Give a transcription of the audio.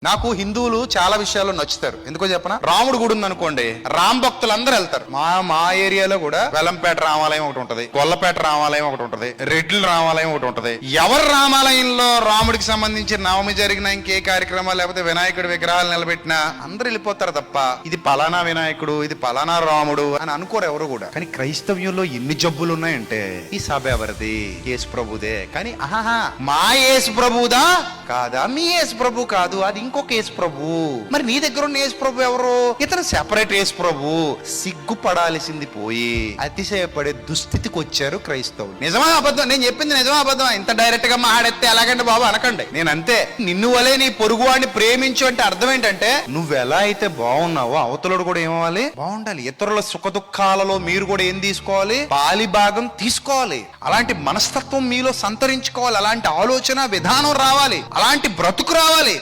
నాకు హిందువులు చాలా విషయాల్లో నచ్చుతారు. ఎందుకో చెప్పనా, రాముడు గుడి ఉంది అనుకోండి, రామ్ భక్తులందరూ వెళ్తారు. మా ఏరియాలో కూడా వెలంపేట రామాలయం ఒకటి ఉంటది, గొల్లపేట రామాలయం ఒకటి ఉంటది, రెడ్ల రామాలయం ఒకటి ఉంటది. ఎవరు రామాలయంలో రాముడికి సంబంధించి నవమి జరిగిన ఇంకే కార్యక్రమాలు లేకపోతే వినాయకుడి విగ్రహాలు నిలబెట్టినా అందరూ వెళ్ళిపోతారు తప్ప ఇది పలానా వినాయకుడు, ఇది పలానా రాముడు అని అనుకోరు ఎవరు కూడా. కానీ క్రైస్తవ్యంలో ఎన్ని జబ్బులు ఉన్నాయంటే, ఈ సభ ఎవరిది? యేసు ప్రభుదే. కానీ ఆహా, మా యేసు ప్రభుదా కాదా? మీ యేసు ప్రభు కాదు, అది ఇంకొక యేసు ప్రభు. మరి నీ దగ్గర ఉన్న యేసు ప్రభు ఎవరు? ఇతను సెపరేట్ యేసు ప్రభు. సిగ్గుపడాల్సింది పోయి అతిశయపడే దుస్థితికి వచ్చారు క్రైస్తవులు. నిజమా అబద్ధం? నేను చెప్పింది నిజమా అబద్ధం? ఇంత డైరెక్ట్ గా మాట్లాడితే ఎలాగంటే బాబు అనకండి. నేను అంతే, నిన్ను వలే నీ పొరుగు వాడిని ప్రేమించు అంటే అర్థం ఏంటంటే, నువ్వు ఎలా అయితే బాగున్నావో అవతలుడు కూడా ఏమవ్వాలి, బాగుండాలి. ఇతరుల సుఖ దుఃఖాలలో మీరు కూడా ఏం తీసుకోవాలి? పాలి భాగం తీసుకోవాలి. అలాంటి మనస్తత్వం మీలో సంతరించుకోవాలి, అలాంటి ఆలోచన విధానం రావాలి, అలాంటి బ్రతుకు రావాలి.